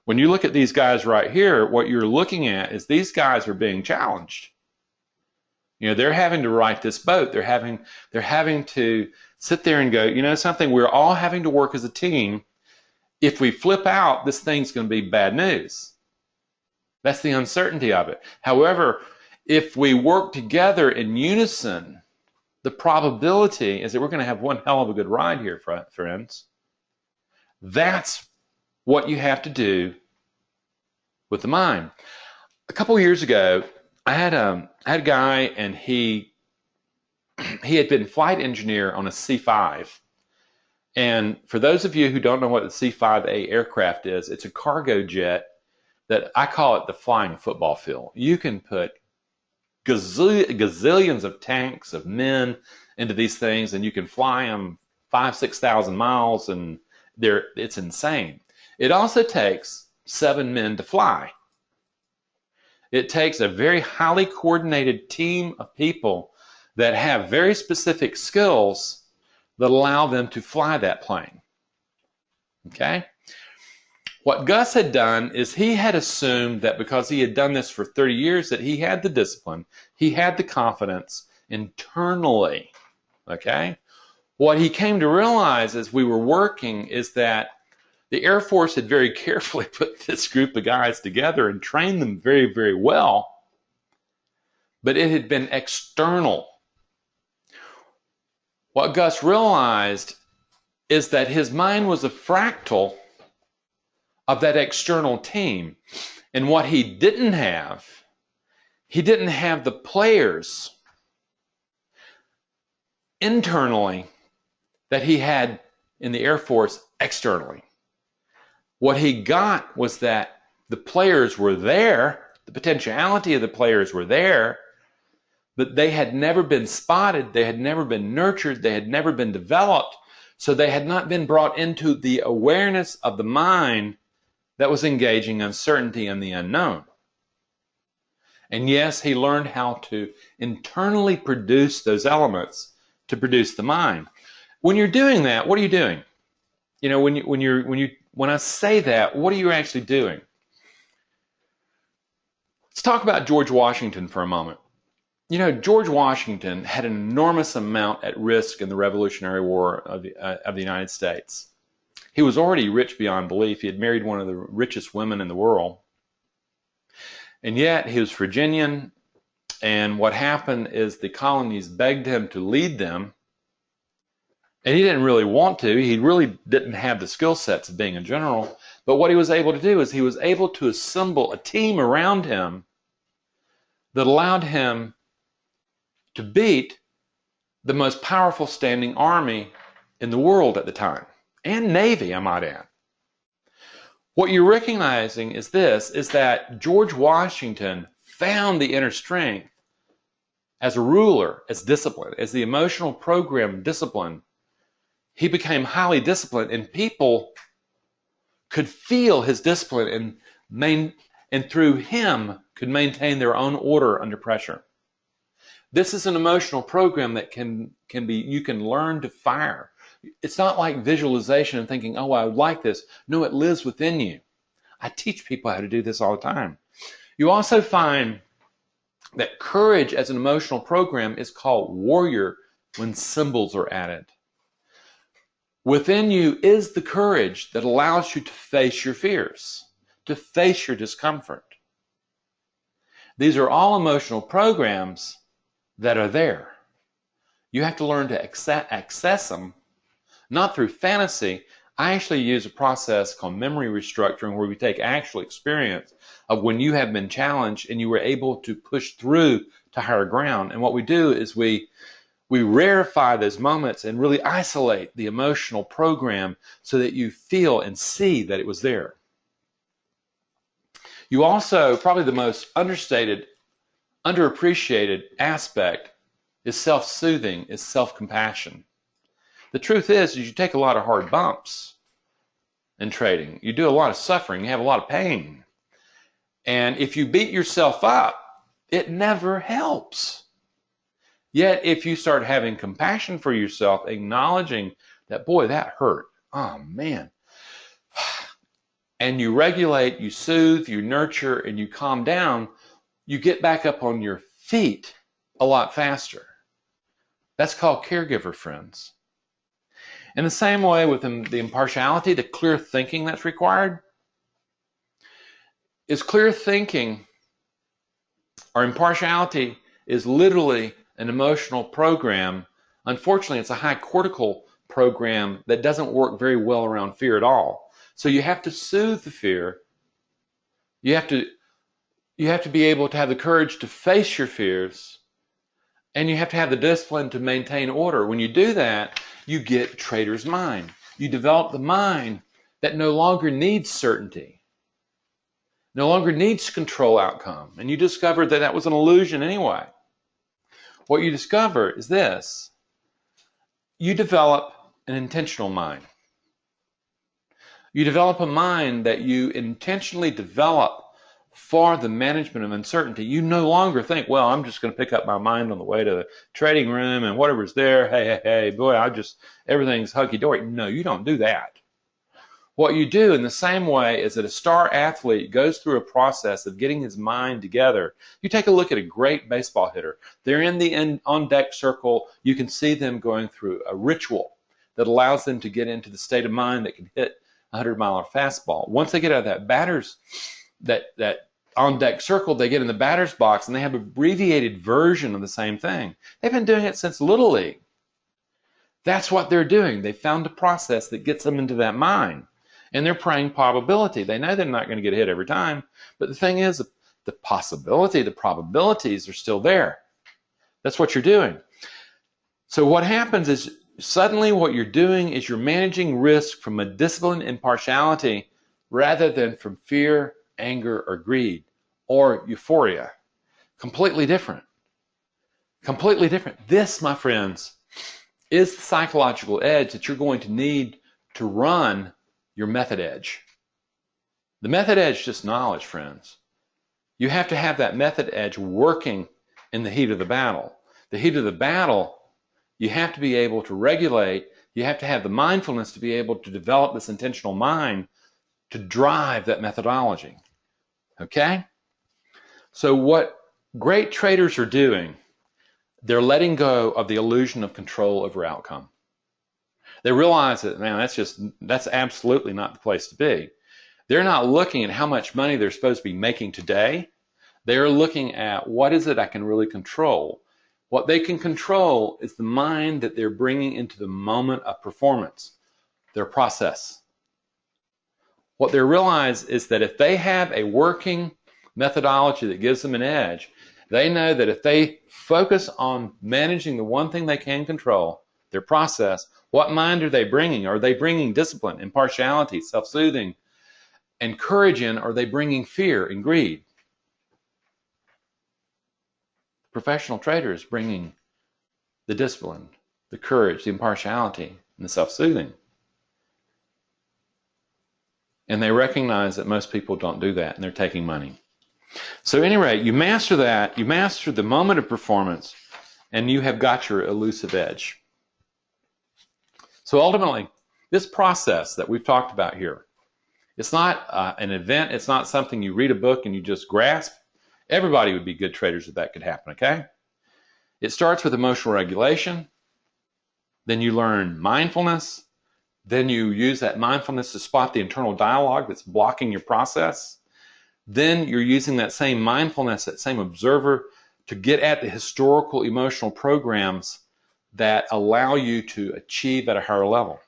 When you look at these guys right here, what you're looking at is these guys are being challenged. They're having to right this boat. They're having to sit there and go, something, we're all having to work as a team. If we flip out, this thing's going to be bad news. That's the uncertainty of it. However, if we work together in unison, the probability is that we're going to have one hell of a good ride here, friends. That's what you have to do with the mind. A couple years ago, I had a guy, and he had been flight engineer on a C-5. And for those of you who don't know what the C-5A aircraft is, it's a cargo jet that I call it the flying football field. You can put gazillions of tanks of men into these things, and you can fly them 5,000-6,000 miles, and it's insane. It also takes 7 men to fly. It takes a very highly coordinated team of people that have very specific skills that allow them to fly that plane. Okay? What Gus had done is he had assumed that because he had done this for 30 years that he had the discipline, he had the confidence internally. Okay? What he came to realize as we were working is that the Air Force had very carefully put this group of guys together and trained them very, very well, but it had been external. What Gus realized is that his mind was a fractal of that external team. And what he didn't have the players internally that he had in the Air Force externally. What he got was that the players were there, the potentiality of the players were there, but they had never been spotted, they had never been nurtured, they had never been developed, so they had not been brought into the awareness of the mind that was engaging uncertainty and the unknown. And yes, he learned how to internally produce those elements to produce the mind. When you're doing that, what are you doing? You know, when I say that, what are you actually doing? Let's talk about George Washington for a moment. You know, George Washington had an enormous amount at risk in the Revolutionary War of the United States. He was already rich beyond belief. He had married one of the richest women in the world. And yet he was Virginian, and what happened is the colonies begged him to lead them, and he didn't really want to. He really didn't have the skill sets of being a general. But what he was able to do is he was able to assemble a team around him that allowed him to beat the most powerful standing army in the world at the time, and Navy, I might add. What you're recognizing is this, is that George Washington found the inner strength as a ruler, as discipline, as the emotional program discipline. He became highly disciplined, and people could feel his discipline and through him could maintain their own order under pressure. This is an emotional program that you can learn to fire. It's not like visualization and thinking, oh, I would like this. No, it lives within you. I teach people how to do this all the time. You also find that courage as an emotional program is called warrior when symbols are added. Within you is the courage that allows you to face your fears, to face your discomfort. These are all emotional programs that are there. You have to learn to access them, not through fantasy. I actually use a process called memory restructuring, where we take actual experience of when you have been challenged and you were able to push through to higher ground. And what we do is we rarefy those moments and really isolate the emotional program so that you feel and see that it was there. You also, probably the most understated, underappreciated aspect is self-soothing, is self-compassion. The truth is you take a lot of hard bumps in trading. You do a lot of suffering. You have a lot of pain. And if you beat yourself up, it never helps. Yet if you start having compassion for yourself, acknowledging that, boy, that hurt. Oh, man. And you regulate, you soothe, you nurture, and you calm down, you get back up on your feet a lot faster. That's called caregiver friends. In the same way with the impartiality, the clear thinking that's required, is clear thinking or impartiality is literally an emotional program. Unfortunately, it's a high cortical program that doesn't work very well around fear at all. So you have to soothe the fear. You have to be able to have the courage to face your fears, and you have to have the discipline to maintain order. When you do that, you get trader's mind. You develop the mind that no longer needs certainty, no longer needs control outcome. And you discover that that was an illusion anyway. What you discover is this. You develop an intentional mind. You develop a mind that you intentionally develop for the management of uncertainty. You no longer think, well, I'm just going to pick up my mind on the way to the trading room and whatever's there, hey, boy, everything's hunky-dory. No, you don't do that. What you do in the same way is that a star athlete goes through a process of getting his mind together. You take a look at a great baseball hitter. They're in the on-deck circle. You can see them going through a ritual that allows them to get into the state of mind that can hit a 100-mile fastball. Once they get out of that that on-deck circle, they get in the batter's box, and they have an abbreviated version of the same thing. They've been doing it since Little League. That's what they're doing. They found a process that gets them into that mind. And they're praying probability. They know they're not going to get hit every time. But the thing is, the possibility, the probabilities are still there. That's what you're doing. So what happens is suddenly what you're doing is you're managing risk from a disciplined impartiality rather than from fear, anger, or greed, or euphoria. Completely different. Completely different. This, my friends, is the psychological edge that you're going to need to run your method edge. The method edge is just knowledge, friends. You have to have that method edge working in the heat of the battle. The heat of the battle, you have to be able to regulate. You have to have the mindfulness to be able to develop this intentional mind to drive that methodology. Okay? So what great traders are doing, they're letting go of the illusion of control over outcome. They realize that, man, that's absolutely not the place to be. They're not looking at how much money they're supposed to be making today. They're looking at what is it I can really control. What they can control is the mind that they're bringing into the moment of performance, their process. What they realize is that if they have a working methodology that gives them an edge, they know that if they focus on managing the one thing they can control, their process, what mind are they bringing? Are they bringing discipline, impartiality, self-soothing, and courage in, or are they bringing fear and greed? The professional trader is bringing the discipline, the courage, the impartiality, and the self-soothing. And they recognize that most people don't do that, and they're taking money. So at any rate, you master that, you master the moment of performance, and you have got your elusive edge. So ultimately, this process that we've talked about here, it's not an event, it's not something you read a book and you just grasp. Everybody would be good traders if that could happen, okay? It starts with emotional regulation, then you learn mindfulness, then you use that mindfulness to spot the internal dialogue that's blocking your process. Then you're using that same mindfulness, that same observer, to get at the historical emotional programs that allow you to achieve at a higher level.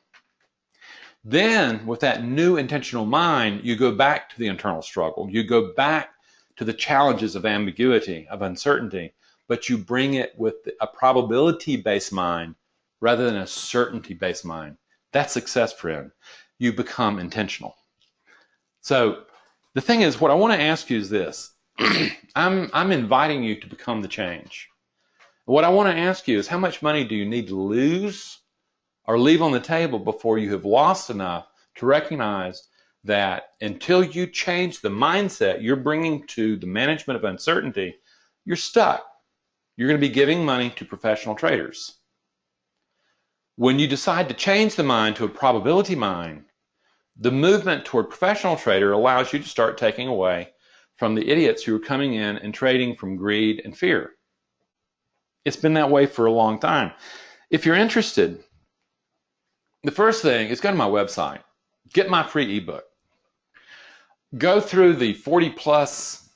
Then, with that new intentional mind, you go back to the internal struggle. You go back to the challenges of ambiguity, of uncertainty, but you bring it with a probability-based mind rather than a certainty-based mind. That's success, friend. You become intentional. So the thing is, what I want to ask you is this. I'm inviting you to become the change. What I want to ask you is, how much money do you need to lose or leave on the table before you have lost enough to recognize that until you change the mindset you're bringing to the management of uncertainty, you're stuck. You're going to be giving money to professional traders. When you decide to change the mind to a probability mind, the movement toward professional trader allows you to start taking away from the idiots who are coming in and trading from greed and fear. It's been that way for a long time. If you're interested, the first thing is go to my website, get my free ebook. Go through the 40 plus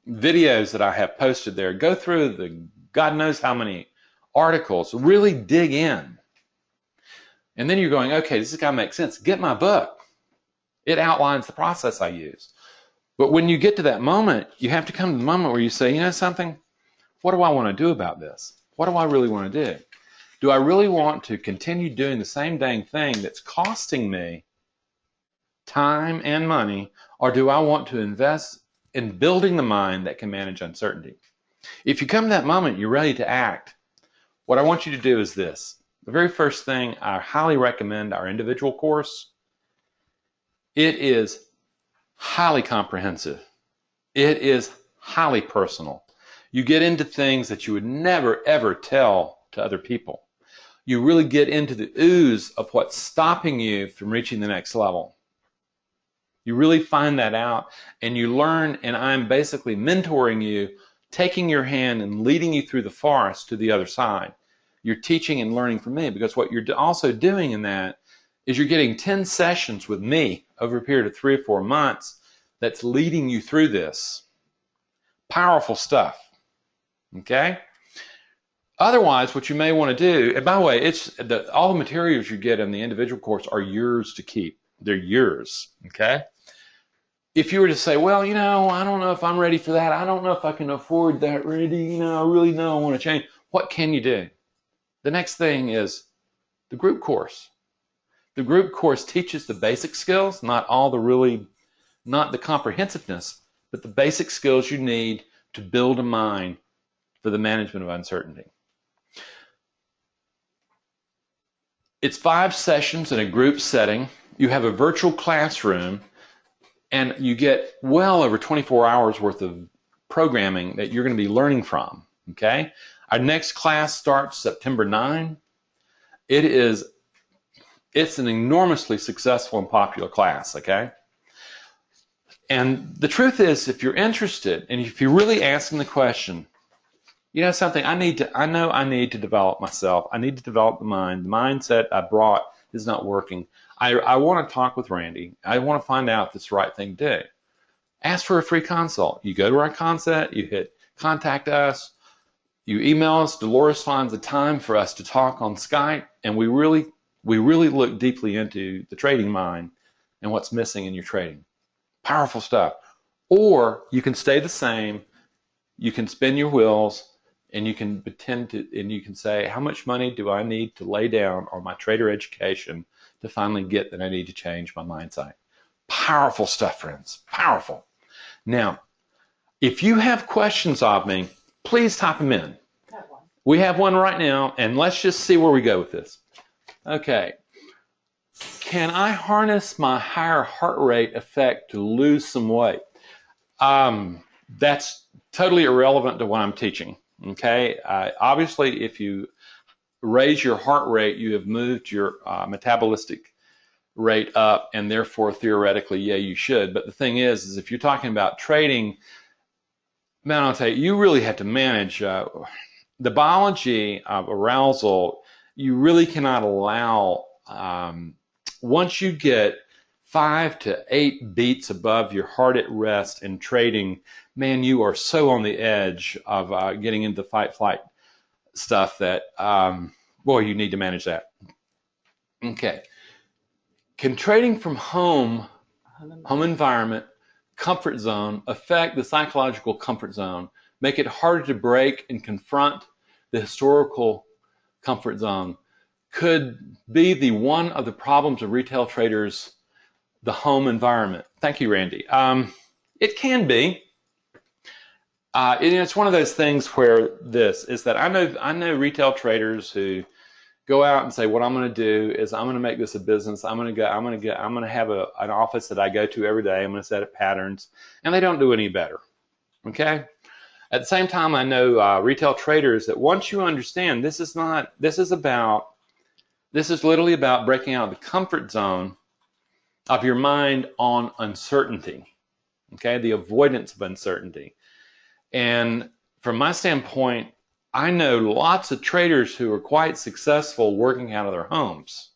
videos that I have posted there. Go through the God knows how many articles. Really dig in. And then you're going, okay, this has got to make sense. Get my book. It outlines the process I use. But when you get to that moment, you have to come to the moment where you say, you know something? What do I want to do about this? What do I really want to do? Do I really want to continue doing the same dang thing that's costing me time and money, or do I want to invest in building the mind that can manage uncertainty? If you come to that moment, you're ready to act. What I want you to do is this. The very first thing, I highly recommend our individual course. It is highly comprehensive. It is highly personal. You get into things that you would never, ever tell to other people. You really get into the ooze of what's stopping you from reaching the next level. You really find that out, and you learn, and I'm basically mentoring you, taking your hand and leading you through the forest to the other side. You're teaching and learning from me, because what you're also doing in that is you're getting 10 sessions with me over a period of 3 or 4 months that's leading you through this. Powerful stuff. Okay? Otherwise, what you may want to do, and by the way, all the materials you get in the individual course are yours to keep. They're yours. Okay? If you were to say, well, you know, I don't know if I'm ready for that. I don't know if I can afford that, Randy. You know, I really know I want to change. What can you do? The next thing is the group course. The group course teaches the basic skills, not the comprehensiveness, but the basic skills you need to build a mind for the management of uncertainty. It's 5 sessions in a group setting. You have a virtual classroom, and you get well over 24 hours worth of programming that you're going to be learning from. Okay? Our next class starts September 9. It's an enormously successful and popular class, okay? And the truth is, if you're interested, and if you're really asking the question, you know something, I know I need to develop myself. I need to develop the mind. The mindset I brought is not working. I want to talk with Randy. I want to find out if it's the right thing to do. Ask for a free consult. You go to our consult, you hit contact us, you email us. Dolores finds a time for us to talk on Skype, and we really look deeply into the trading mind and what's missing in your trading. Powerful stuff. Or you can stay the same, you can spin your wheels, and you can say, how much money do I need to lay down on my trader education to finally get that I need to change my mindset? Powerful stuff, friends. Powerful. Now, if you have questions of me, please type them in. We have one right now, and let's just see where we go with this. Okay. Can I harness my higher heart rate effect to lose some weight? That's totally irrelevant to what I'm teaching. Okay. Obviously, if you raise your heart rate, you have moved your metabolistic rate up, and therefore, theoretically, yeah, you should. But the thing is if you're talking about trading, man, I'll tell you, you really have to manage the biology of arousal. You really cannot allow, once you get 5 to 8 beats above your heart at rest in trading, man, you are so on the edge of getting into fight-flight stuff that, boy, you need to manage that. Okay. Can trading from home environment, comfort zone, affect the psychological comfort zone, make it harder to break and confront the historical comfort zone? Could be one of the problems of retail traders, the home environment. Thank you, Randy. It can be. It's one of those things where I know retail traders who go out and say, what I'm going to do is I'm going to make this a business. I'm going to have an office that I go to every day. I'm going to set up patterns, and they don't do any better. Okay. At the same time, I know retail traders that once you understand this is literally about breaking out of the comfort zone of your mind on uncertainty. Okay, the avoidance of uncertainty. And from my standpoint, I know lots of traders who are quite successful working out of their homes.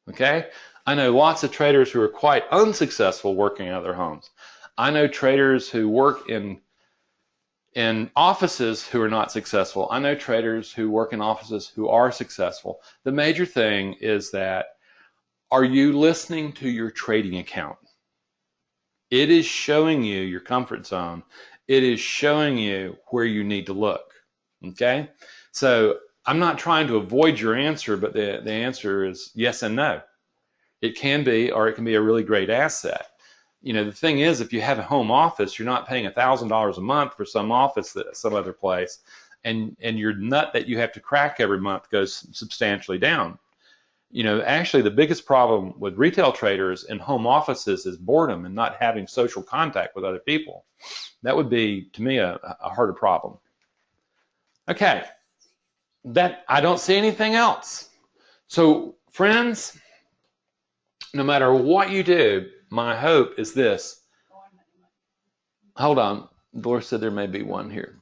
Okay? I know lots of traders who are quite unsuccessful working out of their homes. I know traders who work in offices who are not successful. I know traders who work in offices who are successful. The major thing is that, are you listening to your trading account? It is showing you your comfort zone. It is showing you where you need to look. Okay? So I'm not trying to avoid your answer, but the answer is yes and no. It can be, or it can be a really great asset. You know, the thing is, if you have a home office, you're not paying $1,000 a month for some office at some other place, and your nut that you have to crack every month goes substantially down. You know, actually, the biggest problem with retail traders in home offices is boredom and not having social contact with other people. That would be, to me, a harder problem. Okay, I don't see anything else. So, friends, no matter what you do, my hope is this. Hold on. Laura said there may be one here.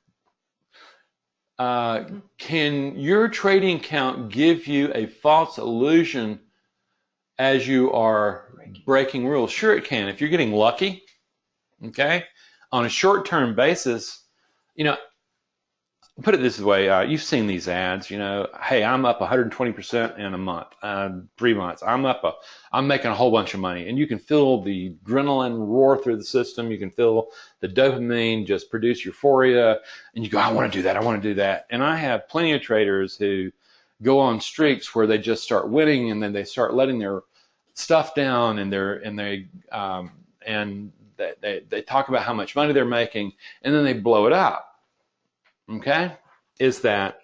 Can your trading account give you a false illusion as you are breaking rules? Sure it can. If you're getting lucky, okay, on a short-term basis, you know, put it this way, you've seen these ads, hey, I'm up 120% in a month, 3 months. I'm making a whole bunch of money. And you can feel the adrenaline roar through the system. You can feel the dopamine just produce euphoria. And you go, I want to do that. I want to do that. And I have plenty of traders who go on streaks where they just start winning and then they start letting their stuff down and they talk about how much money they're making and then they blow it up. Okay, is that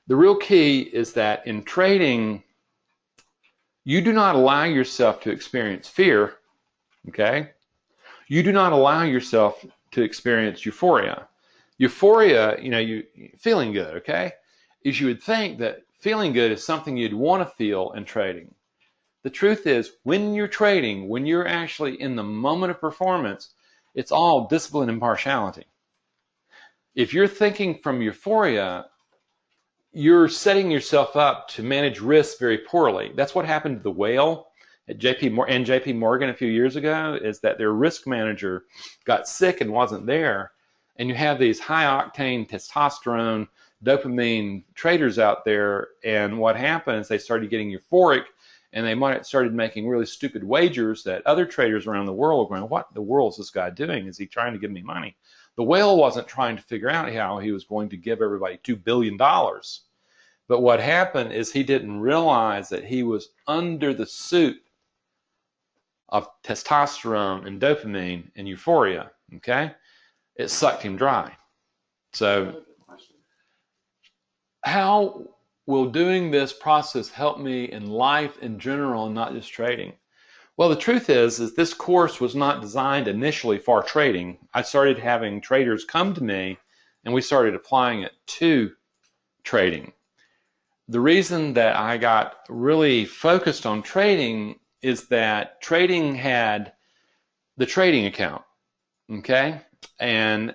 the real key is that in trading, you do not allow yourself to experience fear, okay? You do not allow yourself to experience euphoria. Euphoria, you feeling good, okay? Is you would think that feeling good is something you'd want to feel in trading. The truth is, when you're trading, when you're actually in the moment of performance, it's all discipline and partiality. If you're thinking from euphoria, you're setting yourself up to manage risk very poorly. That's what happened to the whale at JP Morgan a few years ago, is that their risk manager got sick and wasn't there. And you have these high octane testosterone, dopamine traders out there. And what happened is they started getting euphoric and they might have started making really stupid wagers that other traders around the world were going, what in the world is this guy doing? Is he trying to give me money? The whale wasn't trying to figure out how he was going to give everybody $2 billion. But what happened is he didn't realize that he was under the suit of testosterone and dopamine and euphoria, okay? It sucked him dry. So how will doing this process help me in life in general and not just trading? Well, the truth is this course was not designed initially for trading. I started having traders come to me and we started applying it to trading. The reason that I got really focused on trading is that trading had the trading account, okay? And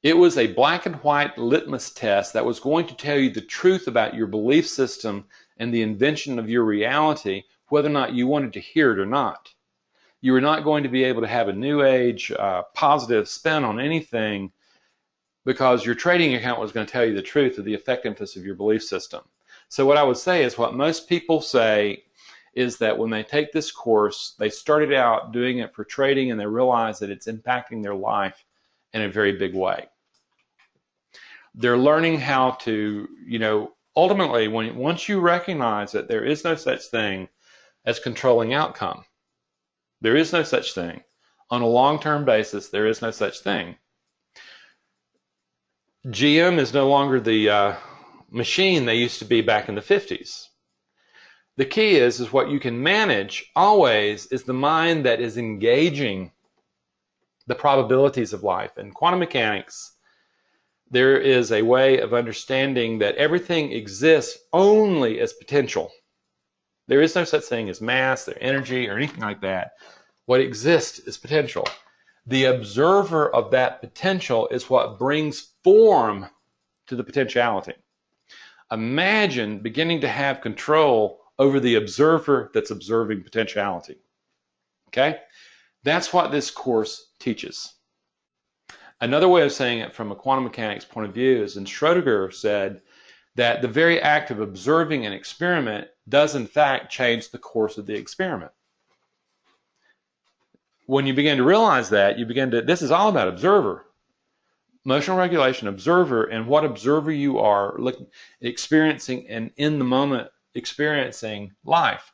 it was a black and white litmus test that was going to tell you the truth about your belief system and the invention of your reality, whether or not you wanted to hear it or not. You were not going to be able to have a new age positive spin on anything because your trading account was going to tell you the truth of the effectiveness of your belief system. So what I would say is what most people say is that when they take this course, they started out doing it for trading and they realize that it's impacting their life in a very big way. They're learning how to, ultimately, once you recognize that there is no such thing as controlling outcome. There is no such thing. On a long-term basis, there is no such thing. GM is no longer the machine they used to be back in the 50s. The key is what you can manage always is the mind that is engaging the probabilities of life. In quantum mechanics, there is a way of understanding that everything exists only as potential. There is no such thing as mass or energy or anything like that. What exists is potential. The observer of that potential is what brings form to the potentiality. Imagine beginning to have control over the observer that's observing potentiality. Okay? That's what this course teaches. Another way of saying it from a quantum mechanics point of view is, and Schrödinger said that the very act of observing an experiment does in fact change the course of the experiment. When you begin to realize that, this is all about observer. Emotional regulation, observer, and what observer you are experiencing and in the moment experiencing life.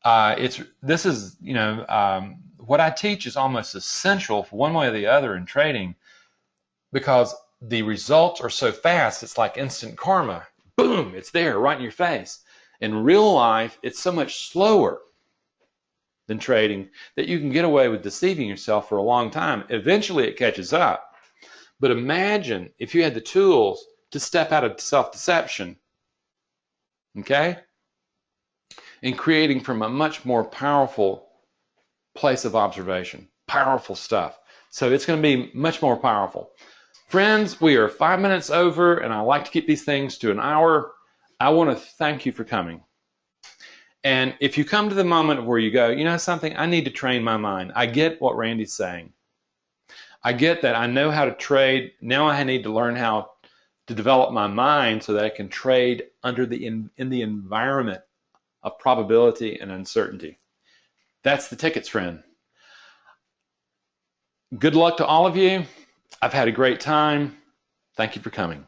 What I teach is almost essential for one way or the other in trading because the results are so fast. It's like instant karma. Boom, it's there right in your face. In real life, it's so much slower than trading that you can get away with deceiving yourself for a long time. Eventually, it catches up. But imagine if you had the tools to step out of self-deception, okay, and creating from a much more powerful place of observation. Powerful stuff. So it's going to be much more powerful. Friends, we are 5 minutes over, and I like to keep these things to an hour. I want to thank you for coming. And if you come to the moment where you go, you know something, I need to train my mind. I get what Randy's saying. I get that I know how to trade. Now I need to learn how to develop my mind so that I can trade in the environment of probability and uncertainty. That's the tickets, friend. Good luck to all of you. I've had a great time. Thank you for coming.